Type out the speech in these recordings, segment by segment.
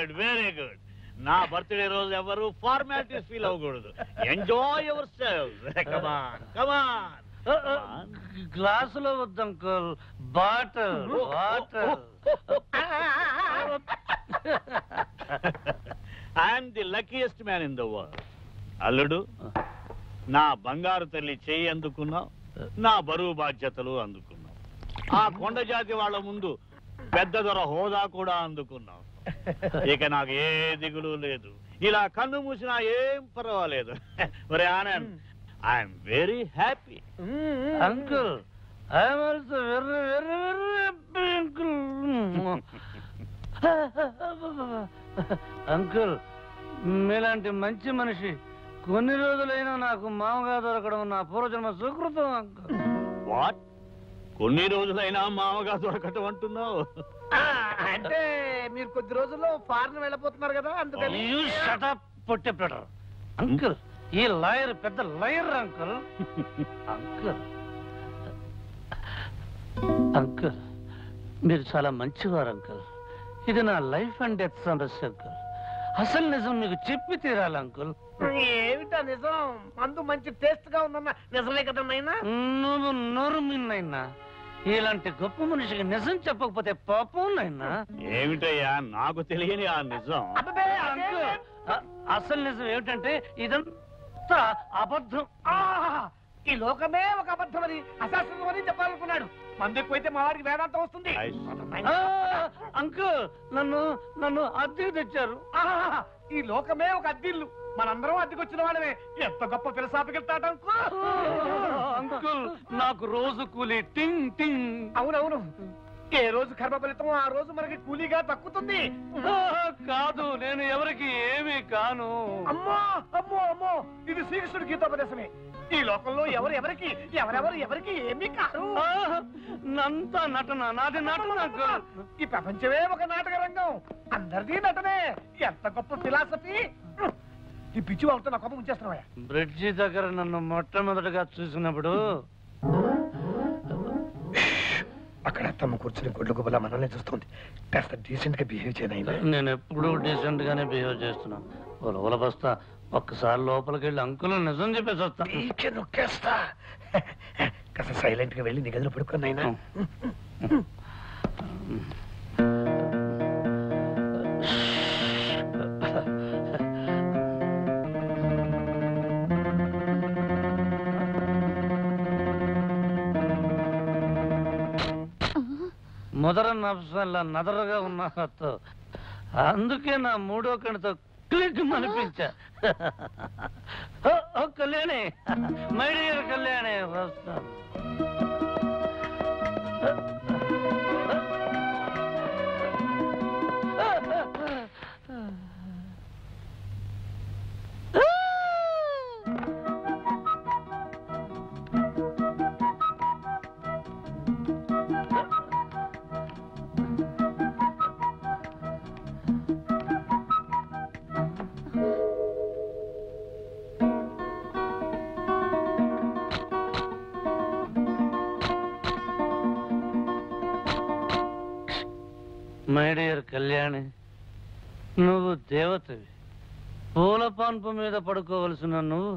Good very good నా birthday రోజు ఎవరు ఫార్మాలిటీస్ ఫీల్ అవ్వకూడదు ఎంజాయ్ యువర్ సెల్ఫ్ కమాన్ కమాన్ గ్లాసులో వద్దు uncle bottle water I'm the luckiest man in the world అల్లుడు నా బంగారు తల్లి చేయి అందుకున్నావు నా బరువు బాధ్యతలు అందుకున్నావు ఆ కొండ జాతి వాళ్ళ ముందు పెద్ద దొర హోదా కూడా అందుకున్నావు ఇక నాకు ఏ దిగులు లేదు ఇలా కన్ను మూసినా ఏం పర్వాలేదు మరి Anand I'm very happy uncle I'm also very very very happy uncle uncle మీలాంటి మంచి మనిషి కొన్ని రోజులైనా నాకు మామగా దొరకడం నా పూర్వజన్మ సుకృతం అంకుల్ వాట్ కొన్ని రోజులైనా మామగా దొరకటం అంటున్నావు అంటే మీరు కొద్ది రోజుల్లో ఫారెన్ వెళ్ళిపోతున్నారు కదా అందుకని అంకుల్ ఈ లాయర్ పెద్ద లాయర్ అంకుల్ అంకుల్ అంకుల్ మీరు చాలా మంచివారు అంకుల్ ఇది నా లైఫ్ అండ్ డెత్ సమస్య అంకుల్ అసలు నిజం మీకు చెప్పి తీరాలి అంకుల్ ఏమిటా నిజం మందు మంచి టేస్ట్ గా ఉందన్న నిజమే కదా నాయనా నువ్వు నోరు మిన్నైనా ఇలాంటి గొప్ప మనిషికి నిజం చెప్పకపోతే పాపం నాయనా ఏమిటయ్యా నాకు తెలియని ఆ నిజం అంకుల్ అసలు నిజం ఏమిటంటే ఇదంతా అబద్ధం ఈ లోకమే ఒక అబద్ధం అని అశాస్త్రం అని చెప్పాలనుకున్నాడు మందు ఎక్కువైతే మా వాడికి వేదాంతం వస్తుంది అంకుల్ నన్ను నన్ను అద్దెకు తెచ్చారు ఈ లోకమే ఒక అద్దిల్లు మనందరం అద్దెకొచ్చిన వాళ్ళమే ఎంత గొప్ప ఫిలసాఫికల్ థాట్ అంకుల్ నాకు రోజు కూలి టింగ్ టింగ్ అవునవును ఏ రోజు కర్మ ఫలితం ఆ రోజు మనకి కూలీగా దక్కుతుంది కాదు నేను ఎవరికి ఏమీ కాను అమ్మో అమ్మో అమ్మో ఇది శ్రీకృష్ణుడి గీతోపదేశమే ఈ లోకంలో ఎవరెవరికి ఎవరెవరికి ఏమీ కాదు నంతా నటన నాది నటన ఈ ప్రపంచమే ఒక నాటక రంగం అందరిది నటనే ఎంత గొప్ప ఫిలాసఫీ ఈ పిచ్చి వాళ్ళతో నా కోపం ఉంచేస్తున్నావా బ్రిడ్జి దగ్గర నన్ను మొట్టమొదటిగా చూసినప్పుడు అక్కడ తమ కూర్చుని గుడ్లు గుబలా మనల్ని చూస్తుంది కాస్త డీసెంట్ గా బిహేవ్ చేయనైనా నేను ఎప్పుడూ డీసెంట్ గానే బిహేవ్ చేస్తున్నాను ఉలవల బస్తా ఒక్కసారి లోపలికి వెళ్ళి అంకుల్ నిజం చెప్పేసి వస్తాను నొక్కేస్తా కాస్త సైలెంట్ గా వెళ్ళి నీ గదిలో పడుకున్నాయినా మొదర నఫ్సల్లా నదరగా ఉన్న అందుకే నా మూడో కణితో క్లిక్ అనిపించా కళ్యాణి మై డియర్ కళ్యాణి వస్తాను మై డియర్ కళ్యాణి నువ్వు దేవతవి పూల పాన్పు మీద పడుకోవలసిన నువ్వు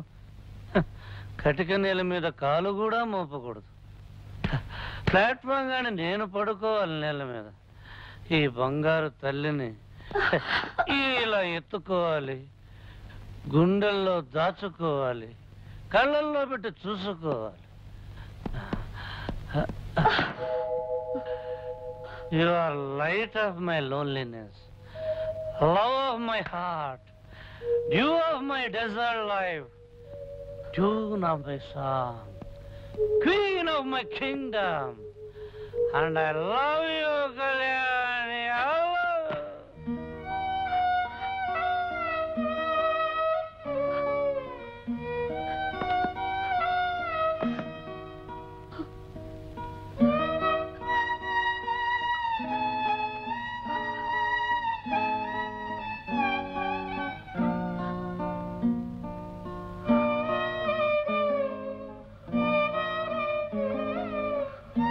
కటిక నేల మీద కాలు కూడా మోపకూడదు ప్లాట్ఫామ్ గాని నేను పడుకోవాలి నేల మీద ఈ బంగారు తల్లిని ఇలా ఎత్తుకోవాలి గుండెల్లో దాచుకోవాలి కళ్ళల్లో పెట్టి చూసుకోవాలి You are light of my loneliness, love of my heart, dew of my desert life, tune of my song, queen of my kingdom, and I love you, Kalyani. I love you.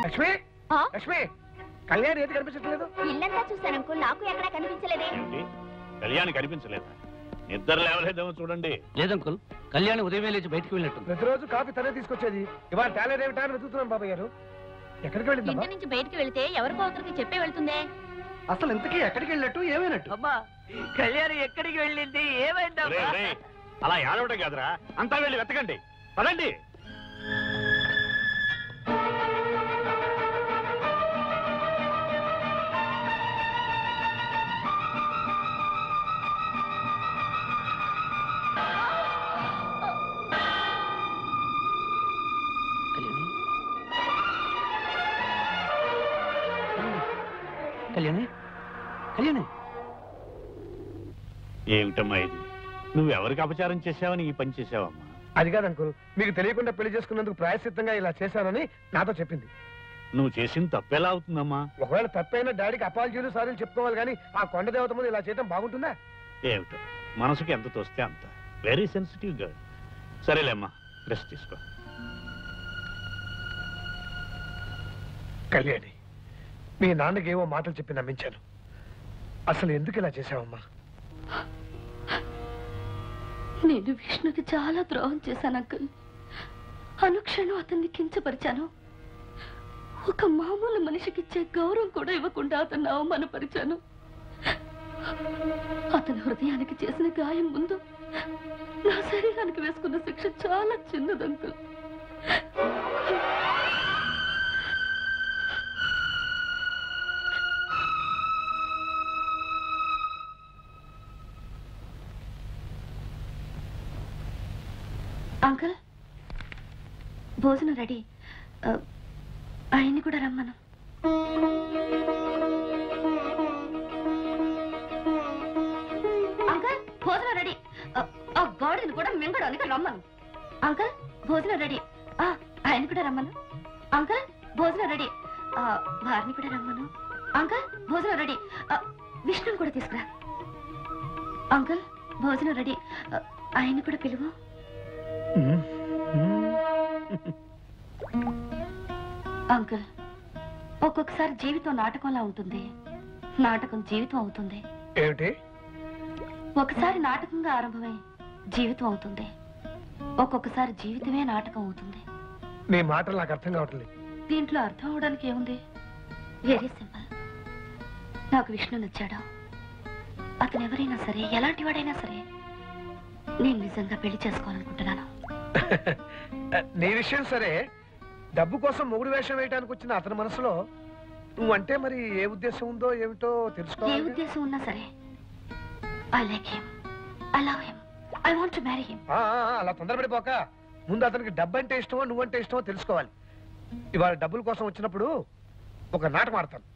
Lakshmi Lakshmi Kalyan ఏది కనిపించట్లేదు ఇల్లంతా చూశాను uncle నాకు ఎక్కడా కనిపించలేదే కళ్యాణి కనిపించలేదా? నిద్ర లేవలేదేమో చూడండి. లేదంకుల్, కళ్యాణి ఉదయమే లేచి బయటికి వెళ్ళినట్టుంది. ప్రతిరోజు కాఫీ తనే తీసుకొచ్చేది. ఇవాళ టాలెంట్ ఏమిటా అని వెతుకుతున్నాం బాబాయ్ గారు. ఎక్కడికి వెళ్ళింది ఇంటి నుంచి బయటికి వెళితే ఎవరికో ఒకరికి చెప్పే వెళ్తుందే. అసలు ఇంతకీ ఎక్కడికి వెళ్ళినట్టు ఏమైనట్టు? అమ్మా కళ్యాణి ఎక్కడికి వెళ్ళింది, ఏమైందమ్మా? రేయ్, రేయ్, అలా ఏడవడం కాదురా, అంతా వెళ్ళి వెతకండి. పదండి. కళ్యాణి, కళ్యాణి, ఏమిటమ్మా ఇది? నువ్వెవరికి అపచారం చేశావని ఈ పని చేసావమ్మా? అది కాదు అంకుల్, మీకు తెలియకుండా పెళ్లి చేసుకున్నందుకు ప్రాయశ్చిత్తంగా ఇలా చేశానని నాతో చెప్పింది. నువ్వు చేసిన తప్పెలా అవుతుందమ్మా? ఒకవేళ తప్పైనా డాడీకి అపాలజీలు సారీలు చెప్పుకోవాలి కానీ ఆ కొండ దేవత ముందు ఇలా చేయడం బాగుంటుందా? ఏమిటో, మనసుకి ఎంత తోస్తే అంత. Very sensitive girl. సరేలేమ్మా, రెస్ట్ తీసుకో. కళ్యాణి, మీ నాన్నకి ఏవో మాటలు చెప్పి నమ్మించాను. అసలు ఎందుకు ఇలా చేశావమ్మా? నేను విష్ణుకి చాలా ద్రోహం చేశాను అంకుల్. అనుక్షణం అతన్ని కించపరిచాను. ఒక మామూలు మనిషికి ఇచ్చే గౌరవం కూడా ఇవ్వకుండా అతన్ని అవమానపరిచాను. అతని హృదయానికి చేసిన గాయం ముందు నా శరీరానికి వేసుకున్న శిక్ష చాలా చిన్నది అంకుల్. అంకుల్, భోజనం రెడీ. ఆయన్ని కూడా రమ్మను. అంకుల్, భోజనం రెడీ. ఆ గాడిని కూడా మింగడానికి రమ్మను. అంకుల్, భోజనం రెడీ. ఆయన కూడా రమ్మను. అంకుల్, భోజనం రెడీ. వారిని కూడా రమ్మను. అంకుల్, భోజనం రెడీ. విష్ణుని కూడా తీసుకురా. అంకుల్, భోజనం రెడీ. ఆయన్ని కూడా పిలువు. అంకుల్, ఒక్కొక్కసారి జీవితం నాటకంలా ఉంటుంది, నాటకం జీవితం అవుతుంది. ఏమిటి? ఒకసారి నాటకంగా ఆరంభమై జీవితం అవుతుంది, ఒక్కొక్కసారి జీవితమే నాటకం అవుతుంది. నీ మాటలు నాకు అర్థం కావట్లేదు. దీంట్లో అర్థం అవడానికి ఏముంది? Very simple. నాకు విష్ణు నచ్చాడు. అతను ఎవరైనా సరే, ఎలాంటి వాడైనా సరే, నేను నిజంగా పెళ్లి చేసుకోవాలనుకుంటున్నాను. నీ విషయం సరే, డబ్బు కోసం మొగుడు వేషం వేయడానికి వచ్చిన అతని మనసులో నువ్వంటే మరి ఏ ఉద్దేశం ఉందో ఏమిటో ఏ తెలుసుకోవాలి. ఉద్దేశం ఉన్నా సరే, I like him, I love him, I want to marry him. అలా తొందరపడిపోక ముందు అతనికి డబ్బు అంటే ఇష్టమో నువ్వంటే ఇష్టమో తెలుసుకోవాలి. ఇవాళ డబ్బుల కోసం వచ్చినప్పుడు ఒక నాటకం ఆడతాను.